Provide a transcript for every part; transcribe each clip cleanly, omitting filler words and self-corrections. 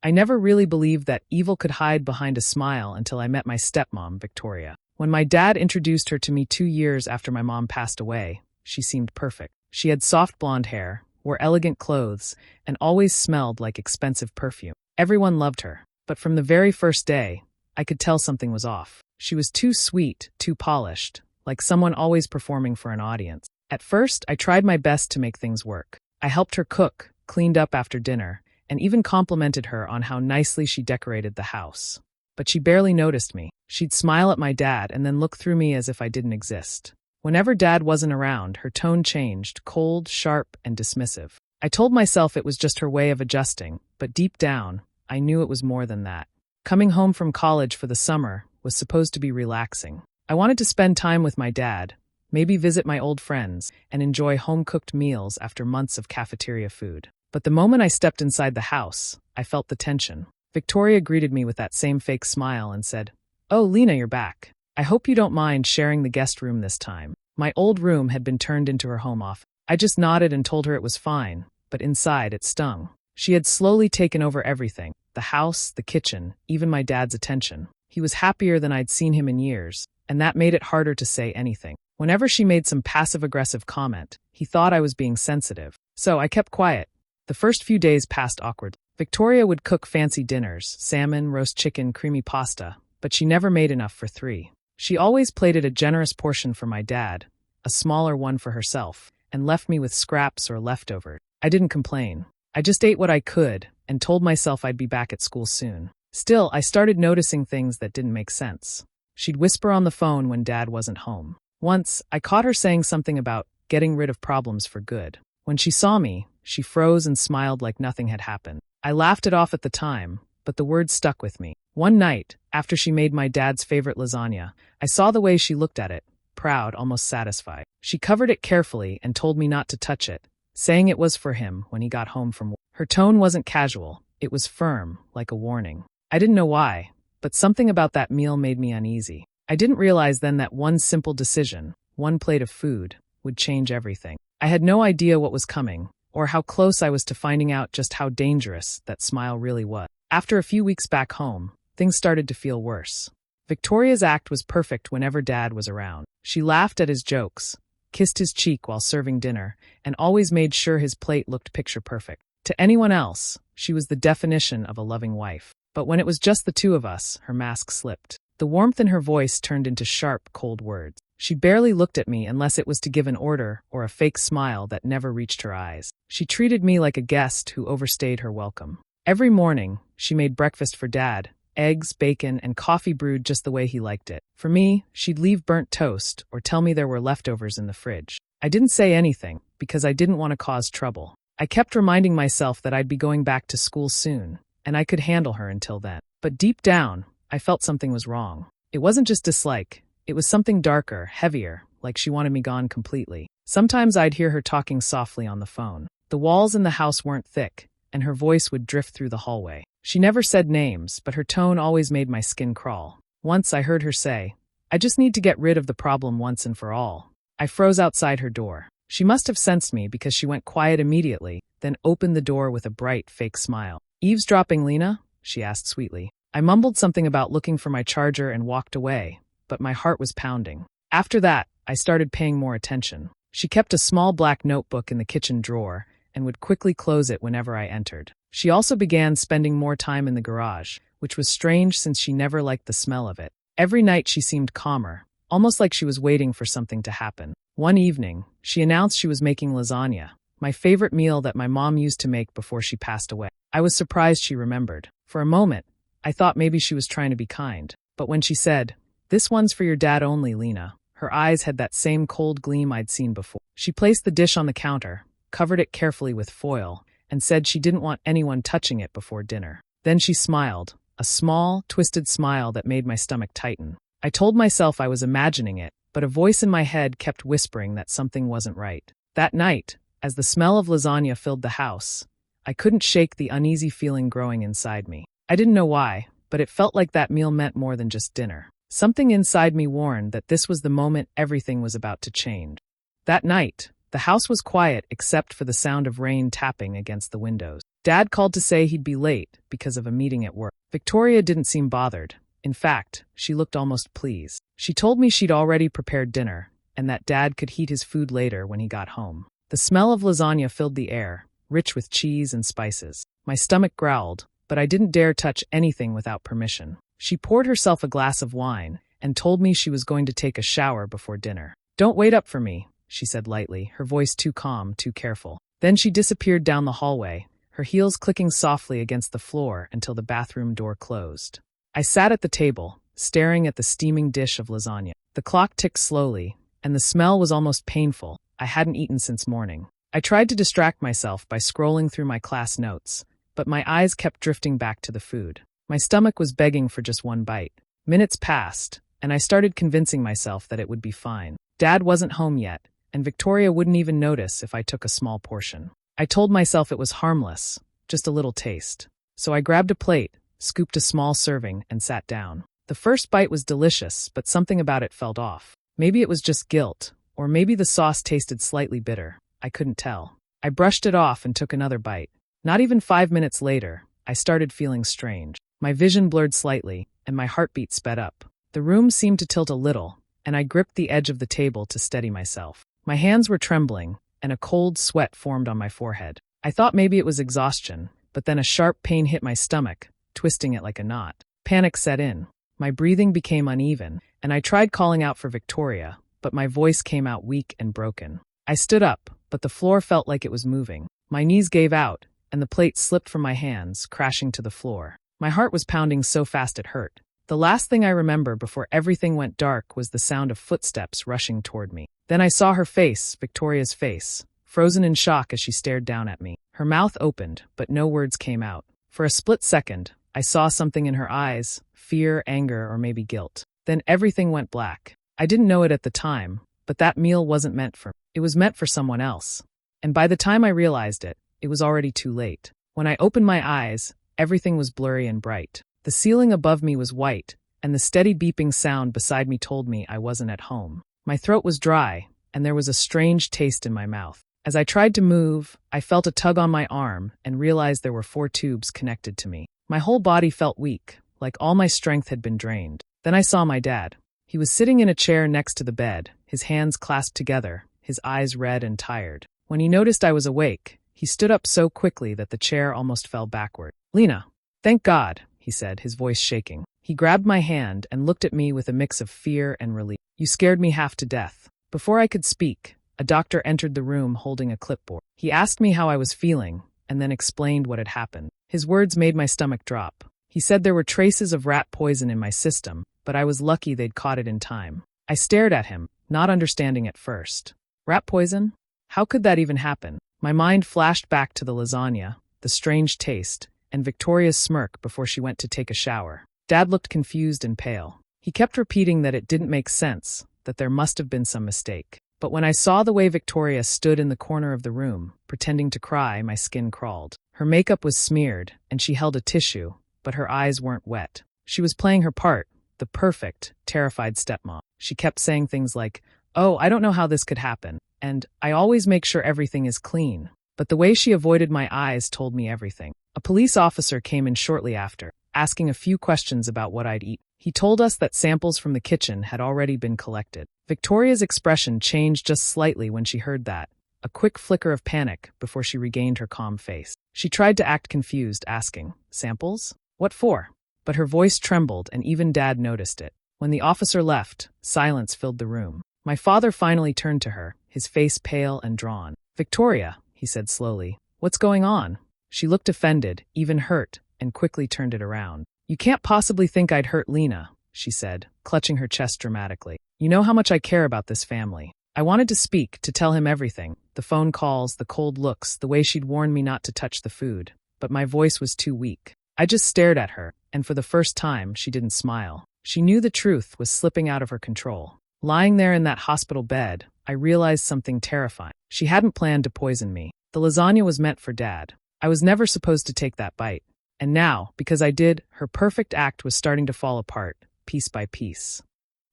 I never really believed that evil could hide behind a smile until I met my stepmom, Victoria. When my dad introduced her to me 2 years after my mom passed away, she seemed perfect. She had soft blonde hair, wore elegant clothes, and always smelled like expensive perfume. Everyone loved her, but from the very first day, I could tell something was off. She was too sweet, too polished, like someone always performing for an audience. At first, I tried my best to make things work. I helped her cook, cleaned up after dinner, and even complimented her on how nicely she decorated the house. But she barely noticed me. She'd smile at my dad and then look through me as if I didn't exist. Whenever Dad wasn't around, her tone changed, cold, sharp, and dismissive. I told myself it was just her way of adjusting, but deep down, I knew it was more than that. Coming home from college for the summer was supposed to be relaxing. I wanted to spend time with my dad, maybe visit my old friends, and enjoy home-cooked meals after months of cafeteria food. But the moment I stepped inside the house, I felt the tension. Victoria greeted me with that same fake smile and said, "Oh, Lena, you're back. I hope you don't mind sharing the guest room this time." My old room had been turned into her home office. I just nodded and told her it was fine, but inside it stung. She had slowly taken over everything, the house, the kitchen, even my dad's attention. He was happier than I'd seen him in years, and that made it harder to say anything. Whenever she made some passive-aggressive comment, he thought I was being sensitive. So I kept quiet. The first few days passed awkwardly. Victoria would cook fancy dinners, salmon, roast chicken, creamy pasta, but she never made enough for 3. She always plated a generous portion for my dad, a smaller one for herself, and left me with scraps or leftovers. I didn't complain. I just ate what I could and told myself I'd be back at school soon. Still, I started noticing things that didn't make sense. She'd whisper on the phone when Dad wasn't home. Once, I caught her saying something about getting rid of problems for good. When she saw me, she froze and smiled like nothing had happened. I laughed it off at the time, but the words stuck with me. One night, after she made my dad's favorite lasagna, I saw the way she looked at it, proud, almost satisfied. She covered it carefully and told me not to touch it, saying it was for him when he got home from work. Her tone wasn't casual, it was firm, like a warning. I didn't know why, but something about that meal made me uneasy. I didn't realize then that one simple decision, one plate of food, would change everything. I had no idea what was coming, or how close I was to finding out just how dangerous that smile really was. After a few weeks back home, things started to feel worse. Victoria's act was perfect whenever Dad was around. She laughed at his jokes, kissed his cheek while serving dinner, and always made sure his plate looked picture perfect. To anyone else, she was the definition of a loving wife. But when it was just the two of us, her mask slipped. The warmth in her voice turned into sharp, cold words. She barely looked at me unless it was to give an order or a fake smile that never reached her eyes. She treated me like a guest who overstayed her welcome. Every morning, she made breakfast for Dad, eggs, bacon, and coffee brewed just the way he liked it. For me, she'd leave burnt toast or tell me there were leftovers in the fridge. I didn't say anything because I didn't want to cause trouble. I kept reminding myself that I'd be going back to school soon, and I could handle her until then. But deep down, I felt something was wrong. It wasn't just dislike. It was something darker, heavier, like she wanted me gone completely. Sometimes I'd hear her talking softly on the phone. The walls in the house weren't thick, and her voice would drift through the hallway. She never said names, but her tone always made my skin crawl. Once I heard her say, "I just need to get rid of the problem once and for all." I froze outside her door. She must have sensed me because she went quiet immediately, then opened the door with a bright, fake smile. "Eavesdropping, Lena?" she asked sweetly. I mumbled something about looking for my charger and walked away, but my heart was pounding. After that, I started paying more attention. She kept a small black notebook in the kitchen drawer and would quickly close it whenever I entered. She also began spending more time in the garage, which was strange since she never liked the smell of it. Every night she seemed calmer, almost like she was waiting for something to happen. One evening, she announced she was making lasagna, my favorite meal that my mom used to make before she passed away. I was surprised she remembered. For a moment, I thought maybe she was trying to be kind. But when she said, "This one's for your dad only, Lena," her eyes had that same cold gleam I'd seen before. She placed the dish on the counter, covered it carefully with foil, and said she didn't want anyone touching it before dinner. Then she smiled, a small, twisted smile that made my stomach tighten. I told myself I was imagining it, but a voice in my head kept whispering that something wasn't right. That night, as the smell of lasagna filled the house, I couldn't shake the uneasy feeling growing inside me. I didn't know why, but it felt like that meal meant more than just dinner. Something inside me warned that this was the moment everything was about to change. That night, the house was quiet except for the sound of rain tapping against the windows. Dad called to say he'd be late because of a meeting at work. Victoria didn't seem bothered. In fact, she looked almost pleased. She told me she'd already prepared dinner, and that Dad could heat his food later when he got home. The smell of lasagna filled the air, rich with cheese and spices. My stomach growled, but I didn't dare touch anything without permission. She poured herself a glass of wine and told me she was going to take a shower before dinner. "Don't wait up for me," she said lightly, her voice too calm, too careful. Then she disappeared down the hallway, her heels clicking softly against the floor until the bathroom door closed. I sat at the table, staring at the steaming dish of lasagna. The clock ticked slowly, and the smell was almost painful. I hadn't eaten since morning. I tried to distract myself by scrolling through my class notes, but my eyes kept drifting back to the food. My stomach was begging for just one bite. Minutes passed, and I started convincing myself that it would be fine. Dad wasn't home yet, and Victoria wouldn't even notice if I took a small portion. I told myself it was harmless, just a little taste. So I grabbed a plate, scooped a small serving, and sat down. The first bite was delicious, but something about it felt off. Maybe it was just guilt, or maybe the sauce tasted slightly bitter. I couldn't tell. I brushed it off and took another bite. Not even 5 minutes later, I started feeling strange. My vision blurred slightly, and my heartbeat sped up. The room seemed to tilt a little, and I gripped the edge of the table to steady myself. My hands were trembling, and a cold sweat formed on my forehead. I thought maybe it was exhaustion, but then a sharp pain hit my stomach, twisting it like a knot. Panic set in. My breathing became uneven, and I tried calling out for Victoria, but my voice came out weak and broken. I stood up, but the floor felt like it was moving. My knees gave out, and the plate slipped from my hands, crashing to the floor. My heart was pounding so fast it hurt. The last thing I remember before everything went dark was the sound of footsteps rushing toward me. Then I saw her face, Victoria's face, frozen in shock as she stared down at me. Her mouth opened, but no words came out. For a split second, I saw something in her eyes, fear, anger, or maybe guilt. Then everything went black. I didn't know it at the time, but that meal wasn't meant for me. It was meant for someone else. And by the time I realized it, it was already too late. When I opened my eyes, everything was blurry and bright. The ceiling above me was white, and the steady beeping sound beside me told me I wasn't at home. My throat was dry, and there was a strange taste in my mouth. As I tried to move, I felt a tug on my arm and realized there were 4 tubes connected to me. My whole body felt weak, like all my strength had been drained. Then I saw my dad. He was sitting in a chair next to the bed, his hands clasped together, his eyes red and tired. When he noticed I was awake, he stood up so quickly that the chair almost fell backward. "Lena, thank God," he said, his voice shaking. He grabbed my hand and looked at me with a mix of fear and relief. "You scared me half to death." Before I could speak, a doctor entered the room holding a clipboard. He asked me how I was feeling, and then explained what had happened. His words made my stomach drop. He said there were traces of rat poison in my system, but I was lucky they'd caught it in time. I stared at him, not understanding at first. Rat poison? How could that even happen? My mind flashed back to the lasagna, the strange taste, and Victoria's smirk before she went to take a shower. Dad looked confused and pale. He kept repeating that it didn't make sense, that there must have been some mistake. But when I saw the way Victoria stood in the corner of the room, pretending to cry, my skin crawled. Her makeup was smeared, and she held a tissue, but her eyes weren't wet. She was playing her part, the perfect, terrified stepmom. She kept saying things like, "Oh, I don't know how this could happen," and "I always make sure everything is clean." But the way she avoided my eyes told me everything. A police officer came in shortly after, asking a few questions about what I'd eat. He told us that samples from the kitchen had already been collected. Victoria's expression changed just slightly when she heard that, a quick flicker of panic before she regained her calm face. She tried to act confused, asking, "Samples? What for?" But her voice trembled, and even Dad noticed it. When the officer left, silence filled the room. My father finally turned to her, his face pale and drawn. "Victoria," he said slowly, "what's going on?" She looked offended, even hurt, and quickly turned it around. "You can't possibly think I'd hurt Lena," she said, clutching her chest dramatically. "You know how much I care about this family." I wanted to speak, to tell him everything, the phone calls, the cold looks, the way she'd warned me not to touch the food, but my voice was too weak. I just stared at her, and for the first time, she didn't smile. She knew the truth was slipping out of her control. Lying there in that hospital bed, I realized something terrifying. She hadn't planned to poison me. The lasagna was meant for Dad. I was never supposed to take that bite. And now, because I did, her perfect act was starting to fall apart, piece by piece.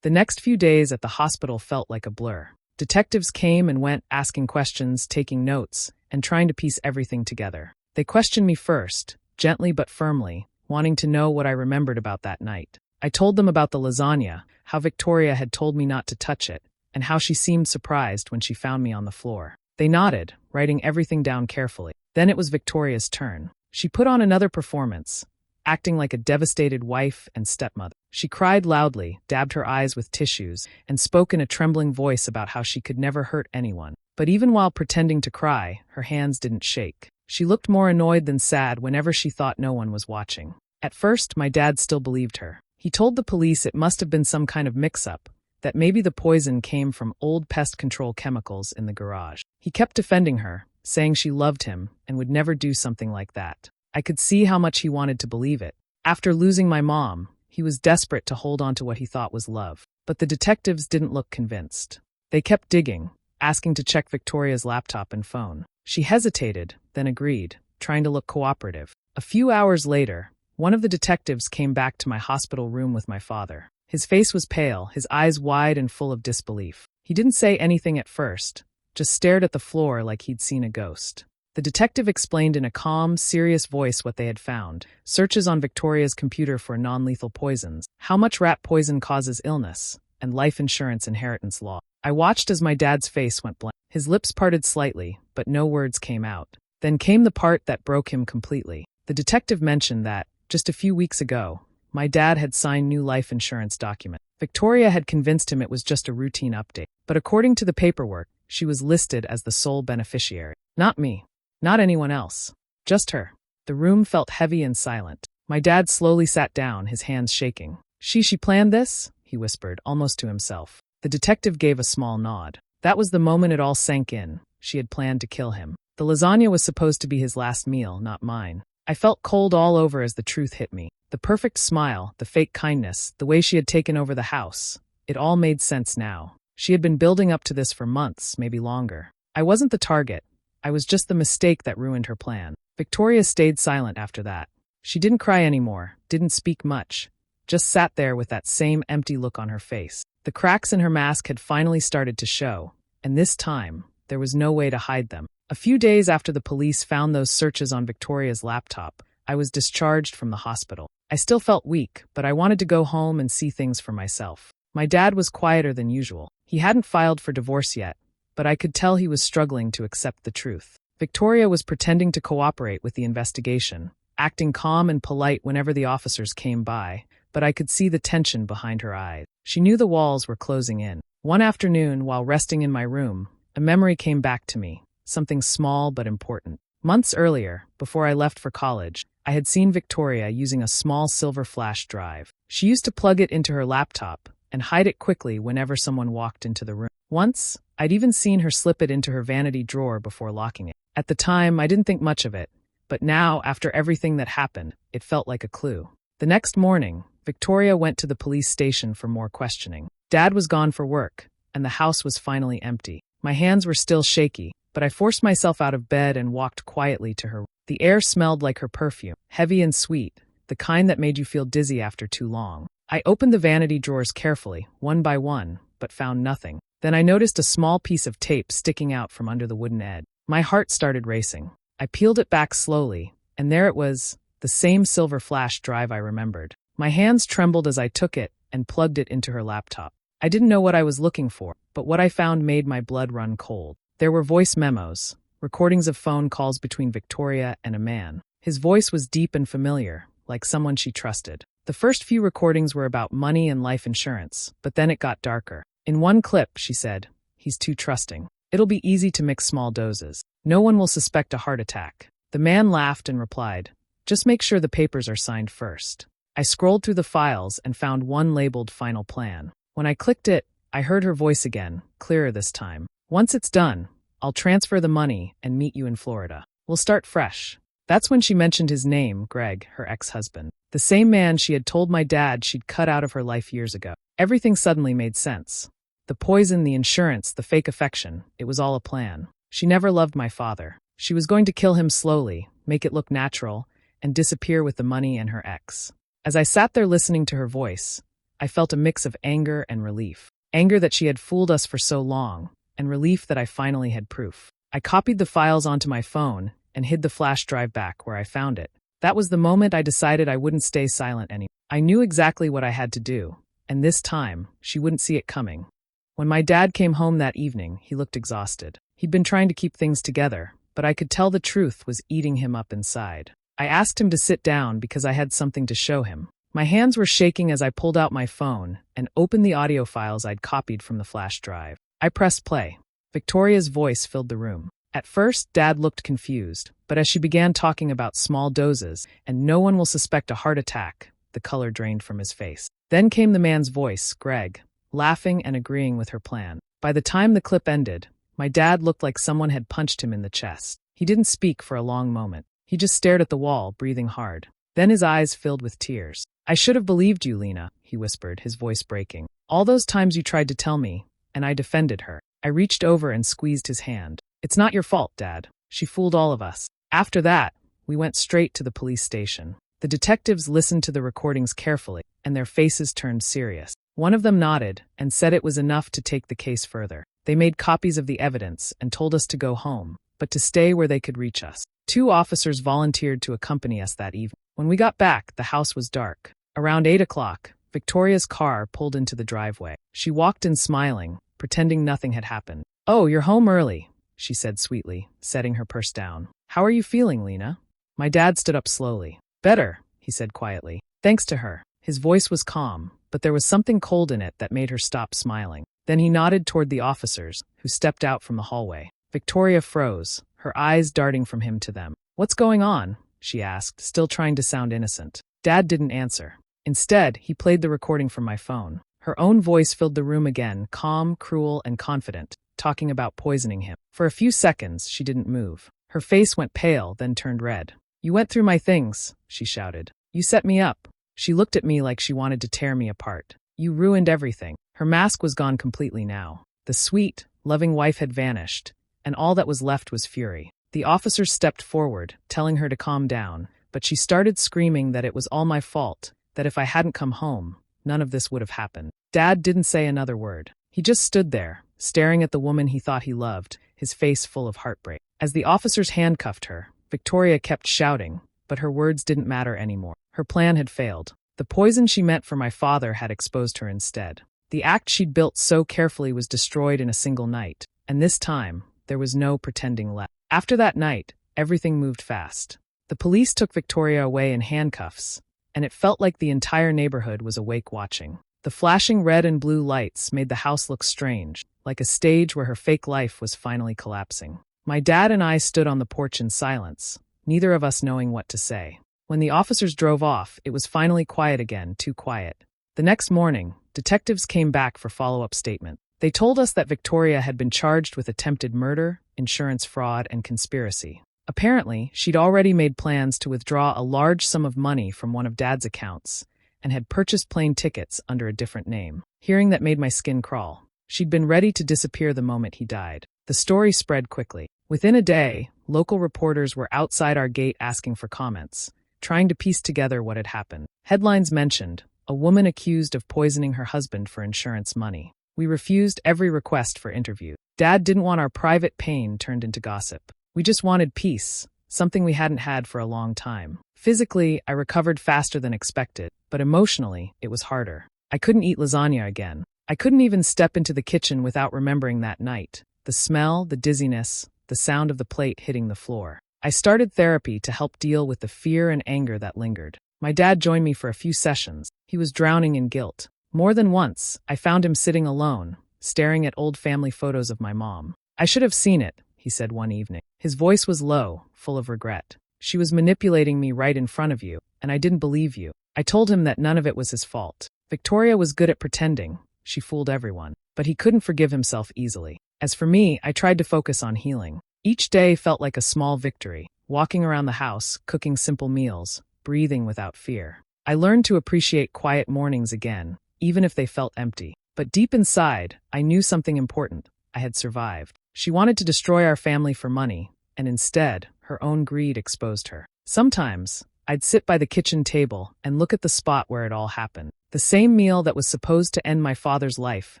The next few days at the hospital felt like a blur. Detectives came and went, asking questions, taking notes, and trying to piece everything together. They questioned me first, gently but firmly, wanting to know what I remembered about that night. I told them about the lasagna, how Victoria had told me not to touch it, and how she seemed surprised when she found me on the floor. They nodded, writing everything down carefully. Then it was Victoria's turn. She put on another performance, acting like a devastated wife and stepmother. She cried loudly, dabbed her eyes with tissues, and spoke in a trembling voice about how she could never hurt anyone. But even while pretending to cry, her hands didn't shake. She looked more annoyed than sad whenever she thought no one was watching. At first, my dad still believed her. He told the police it must have been some kind of mix-up, that maybe the poison came from old pest control chemicals in the garage. He kept defending her, saying she loved him and would never do something like that. I could see how much he wanted to believe it. After losing my mom, he was desperate to hold on to what he thought was love. But the detectives didn't look convinced. They kept digging, asking to check Victoria's laptop and phone. She hesitated, then agreed, trying to look cooperative. A few hours later, one of the detectives came back to my hospital room with my father. His face was pale, his eyes wide and full of disbelief. He didn't say anything at first, just stared at the floor like he'd seen a ghost. The detective explained in a calm, serious voice what they had found. Searches on Victoria's computer for non-lethal poisons, how much rat poison causes illness, and life insurance inheritance law. I watched as my dad's face went blank. His lips parted slightly, but no words came out. Then came the part that broke him completely. The detective mentioned that, just a few weeks ago, my dad had signed new life insurance documents. Victoria had convinced him it was just a routine update. But according to the paperwork, she was listed as the sole beneficiary. Not me. Not anyone else. Just her. The room felt heavy and silent. My dad slowly sat down, his hands shaking. She planned this? He whispered, almost to himself. The detective gave a small nod. That was the moment it all sank in. She had planned to kill him. The lasagna was supposed to be his last meal, not mine. I felt cold all over as the truth hit me. The perfect smile, the fake kindness, the way she had taken over the house. It all made sense now. She had been building up to this for months, maybe longer. I wasn't the target. I was just the mistake that ruined her plan. Victoria stayed silent after that. She didn't cry anymore, didn't speak much, just sat there with that same empty look on her face. The cracks in her mask had finally started to show, and this time, there was no way to hide them. A few days after the police found those searches on Victoria's laptop, I was discharged from the hospital. I still felt weak, but I wanted to go home and see things for myself. My dad was quieter than usual. He hadn't filed for divorce yet, but I could tell he was struggling to accept the truth. Victoria was pretending to cooperate with the investigation, acting calm and polite whenever the officers came by, but I could see the tension behind her eyes. She knew the walls were closing in. One afternoon, while resting in my room, a memory came back to me, something small but important. Months earlier, before I left for college, I had seen Victoria using a small silver flash drive. She used to plug it into her laptop and hide it quickly whenever someone walked into the room. Once, I'd even seen her slip it into her vanity drawer before locking it. At the time, I didn't think much of it, but now, after everything that happened, it felt like a clue. The next morning, Victoria went to the police station for more questioning. Dad was gone for work, and the house was finally empty. My hands were still shaky, but I forced myself out of bed and walked quietly to her. The air smelled like her perfume, heavy and sweet, the kind that made you feel dizzy after too long. I opened the vanity drawers carefully, one by one, but found nothing. Then I noticed a small piece of tape sticking out from under the wooden edge. My heart started racing. I peeled it back slowly, and there it was, the same silver flash drive I remembered. My hands trembled as I took it and plugged it into her laptop. I didn't know what I was looking for, but what I found made my blood run cold. There were voice memos, recordings of phone calls between Victoria and a man. His voice was deep and familiar, like someone she trusted. The first few recordings were about money and life insurance, but then it got darker. In one clip, she said, "He's too trusting. It'll be easy to mix small doses. No one will suspect a heart attack." The man laughed and replied, "Just make sure the papers are signed first." I scrolled through the files and found one labeled Final Plan. When I clicked it, I heard her voice again, clearer this time. "Once it's done, I'll transfer the money and meet you in Florida. We'll start fresh." That's when she mentioned his name, Greg, her ex-husband. The same man she had told my dad she'd cut out of her life years ago. Everything suddenly made sense. The poison, the insurance, the fake affection, it was all a plan. She never loved my father. She was going to kill him slowly, make it look natural, and disappear with the money and her ex. As I sat there listening to her voice, I felt a mix of anger and relief. Anger that she had fooled us for so long, and relief that I finally had proof. I copied the files onto my phone and hid the flash drive back where I found it. That was the moment I decided I wouldn't stay silent anymore. I knew exactly what I had to do, and this time, she wouldn't see it coming. When my dad came home that evening, he looked exhausted. He'd been trying to keep things together, but I could tell the truth was eating him up inside. I asked him to sit down because I had something to show him. My hands were shaking as I pulled out my phone and opened the audio files I'd copied from the flash drive. I pressed play. Victoria's voice filled the room. At first, Dad looked confused, but as she began talking about small doses and no one will suspect a heart attack, the color drained from his face. Then came the man's voice, Greg, laughing and agreeing with her plan. By the time the clip ended, my dad looked like someone had punched him in the chest. He didn't speak for a long moment. He just stared at the wall, breathing hard. Then his eyes filled with tears. I should have believed you, Lena, he whispered, his voice breaking. All those times you tried to tell me, and I defended her. I reached over and squeezed his hand. It's not your fault, Dad. She fooled all of us. After that, we went straight to the police station. The detectives listened to the recordings carefully, and their faces turned serious. One of them nodded and said it was enough to take the case further. They made copies of the evidence and told us to go home, but to stay where they could reach us. 2 officers volunteered to accompany us that evening. When we got back, the house was dark. Around 8 o'clock, Victoria's car pulled into the driveway. She walked in smiling, pretending nothing had happened. "Oh, you're home early," she said sweetly, setting her purse down. "How are you feeling, Lena?" My dad stood up slowly. "Better," he said quietly. Thanks to her. His voice was calm, but there was something cold in it that made her stop smiling. Then he nodded toward the officers, who stepped out from the hallway. Victoria froze, her eyes darting from him to them. "What's going on?" she asked, still trying to sound innocent. Dad didn't answer. Instead, he played the recording from my phone. Her own voice filled the room again, calm, cruel, and confident, talking about poisoning him. For a few seconds, she didn't move. Her face went pale, then turned red. "You went through my things," she shouted. "You set me up." She looked at me like she wanted to tear me apart. "You ruined everything." Her mask was gone completely now. The sweet, loving wife had vanished, and all that was left was fury. The officers stepped forward, telling her to calm down, but she started screaming that it was all my fault, that if I hadn't come home, none of this would have happened. Dad didn't say another word. He just stood there, staring at the woman he thought he loved, his face full of heartbreak. As the officers handcuffed her, Victoria kept shouting, but her words didn't matter anymore. Her plan had failed. The poison she meant for my father had exposed her instead. The act she'd built so carefully was destroyed in a single night, and this time, there was no pretending left. After that night, everything moved fast. The police took Victoria away in handcuffs, and it felt like the entire neighborhood was awake watching. The flashing red and blue lights made the house look strange, like a stage where her fake life was finally collapsing. My dad and I stood on the porch in silence, neither of us knowing what to say. When the officers drove off, it was finally quiet again, too quiet. The next morning, detectives came back for follow-up statement. They told us that Victoria had been charged with attempted murder, insurance fraud, and conspiracy. Apparently, she'd already made plans to withdraw a large sum of money from one of Dad's accounts and had purchased plane tickets under a different name. Hearing that made my skin crawl. She'd been ready to disappear the moment he died. The story spread quickly. Within a day, local reporters were outside our gate asking for comments, trying to piece together what had happened. Headlines mentioned, a woman accused of poisoning her husband for insurance money. We refused every request for interview. Dad didn't want our private pain turned into gossip. We just wanted peace, something we hadn't had for a long time. Physically, I recovered faster than expected, but emotionally, it was harder. I couldn't eat lasagna again. I couldn't even step into the kitchen without remembering that night. The smell, the dizziness, the sound of the plate hitting the floor. I started therapy to help deal with the fear and anger that lingered. My dad joined me for a few sessions. He was drowning in guilt. More than once, I found him sitting alone, staring at old family photos of my mom. "I should have seen it," he said one evening. His voice was low, full of regret. "She was manipulating me right in front of you, and I didn't believe you." I told him that none of it was his fault. Victoria was good at pretending. She fooled everyone. But he couldn't forgive himself easily. As for me, I tried to focus on healing. Each day felt like a small victory, walking around the house, cooking simple meals, breathing without fear. I learned to appreciate quiet mornings again, even if they felt empty. But deep inside, I knew something important. I had survived. She wanted to destroy our family for money, and instead, her own greed exposed her. Sometimes, I'd sit by the kitchen table and look at the spot where it all happened. The same meal that was supposed to end my father's life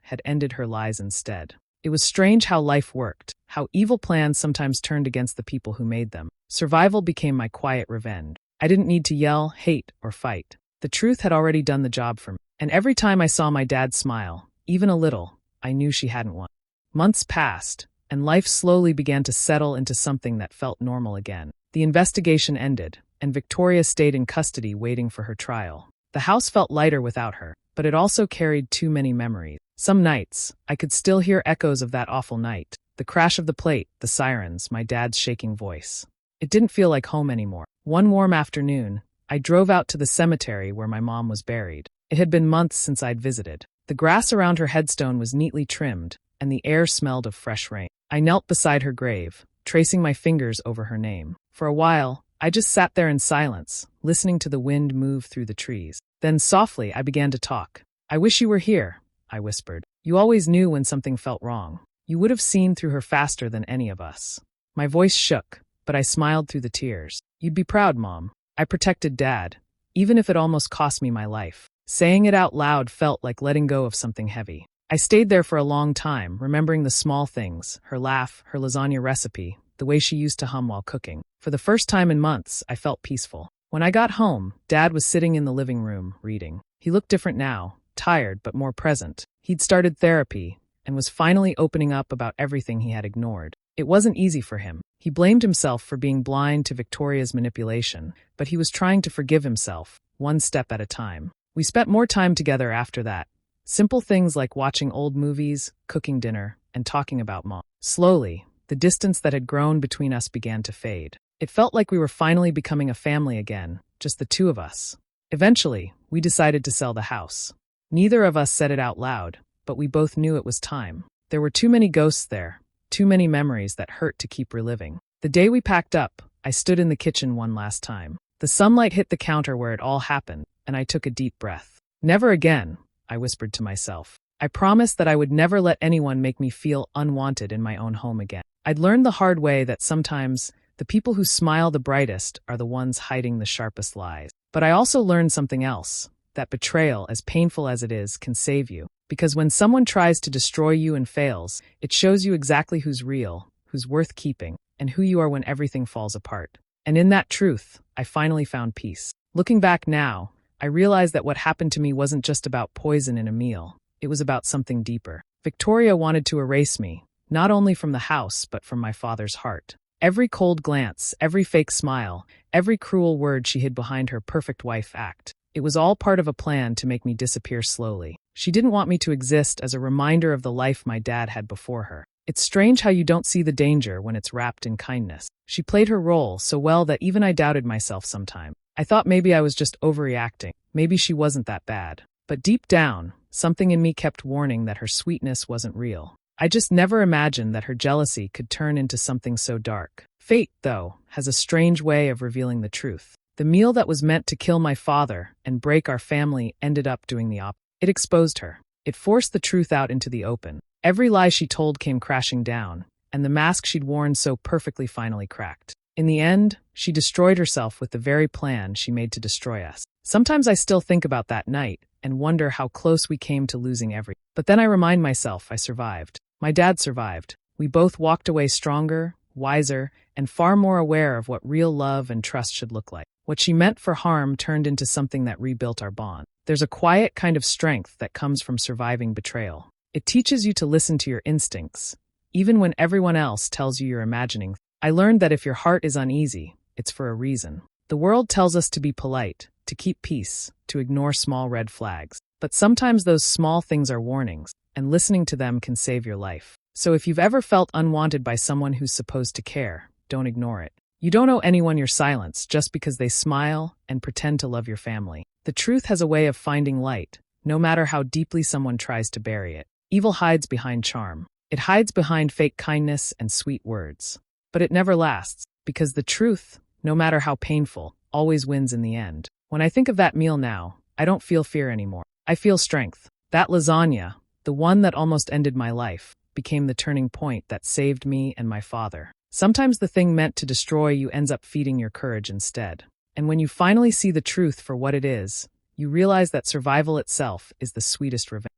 had ended her lies instead. It was strange how life worked, how evil plans sometimes turned against the people who made them. Survival became my quiet revenge. I didn't need to yell, hate, or fight. The truth had already done the job for me. And every time I saw my dad smile, even a little, I knew she hadn't won. Months passed, and life slowly began to settle into something that felt normal again. The investigation ended, and Victoria stayed in custody waiting for her trial. The house felt lighter without her, but it also carried too many memories. Some nights, I could still hear echoes of that awful night. The crash of the plate, the sirens, my dad's shaking voice. It didn't feel like home anymore. One warm afternoon, I drove out to the cemetery where my mom was buried. It had been months since I'd visited. The grass around her headstone was neatly trimmed, and the air smelled of fresh rain. I knelt beside her grave, tracing my fingers over her name. For a while, I just sat there in silence, listening to the wind move through the trees. Then softly, I began to talk. "I wish you were here," I whispered. "You always knew when something felt wrong. You would have seen through her faster than any of us." My voice shook, but I smiled through the tears. "You'd be proud, Mom. I protected Dad, even if it almost cost me my life." Saying it out loud felt like letting go of something heavy. I stayed there for a long time, remembering the small things, her laugh, her lasagna recipe, the way she used to hum while cooking. For the first time in months, I felt peaceful. When I got home, Dad was sitting in the living room, reading. He looked different now, tired but more present. He'd started therapy, and was finally opening up about everything he had ignored. It wasn't easy for him. He blamed himself for being blind to Victoria's manipulation, but he was trying to forgive himself, one step at a time. We spent more time together after that. Simple things like watching old movies, cooking dinner, and talking about Mom. Slowly, the distance that had grown between us began to fade. It felt like we were finally becoming a family again, just the two of us. Eventually, we decided to sell the house. Neither of us said it out loud, but we both knew it was time. There were too many ghosts there, too many memories that hurt to keep reliving. The day we packed up, I stood in the kitchen one last time. The sunlight hit the counter where it all happened, and I took a deep breath. "Never again," I whispered to myself. I promised that I would never let anyone make me feel unwanted in my own home again. I'd learned the hard way that sometimes the people who smile the brightest are the ones hiding the sharpest lies. But I also learned something else, that betrayal, as painful as it is, can save you. Because when someone tries to destroy you and fails, it shows you exactly who's real, who's worth keeping, and who you are when everything falls apart. And in that truth, I finally found peace. Looking back now, I realized that what happened to me wasn't just about poison in a meal. It was about something deeper. Victoria wanted to erase me, not only from the house, but from my father's heart. Every cold glance, every fake smile, every cruel word she hid behind her perfect wife act. It was all part of a plan to make me disappear slowly. She didn't want me to exist as a reminder of the life my dad had before her. It's strange how you don't see the danger when it's wrapped in kindness. She played her role so well that even I doubted myself sometime. I thought maybe I was just overreacting. Maybe she wasn't that bad. But deep down, something in me kept warning that her sweetness wasn't real. I just never imagined that her jealousy could turn into something so dark. Fate, though, has a strange way of revealing the truth. The meal that was meant to kill my father and break our family ended up doing the opposite. It exposed her. It forced the truth out into the open. Every lie she told came crashing down, and the mask she'd worn so perfectly finally cracked. In the end, she destroyed herself with the very plan she made to destroy us. Sometimes I still think about that night and wonder how close we came to losing everything. But then I remind myself I survived. My dad survived. We both walked away stronger, wiser, and far more aware of what real love and trust should look like. What she meant for harm turned into something that rebuilt our bond. There's a quiet kind of strength that comes from surviving betrayal. It teaches you to listen to your instincts, even when everyone else tells you you're imagining. I learned that if your heart is uneasy, it's for a reason. The world tells us to be polite, to keep peace, to ignore small red flags. But sometimes those small things are warnings, and listening to them can save your life. So if you've ever felt unwanted by someone who's supposed to care, don't ignore it. You don't owe anyone your silence just because they smile and pretend to love your family. The truth has a way of finding light, no matter how deeply someone tries to bury it. Evil hides behind charm. It hides behind fake kindness and sweet words. But it never lasts, because the truth, no matter how painful, always wins in the end. When I think of that meal now, I don't feel fear anymore. I feel strength. That lasagna, the one that almost ended my life, became the turning point that saved me and my father. Sometimes the thing meant to destroy you ends up feeding your courage instead. And when you finally see the truth for what it is, you realize that survival itself is the sweetest revenge.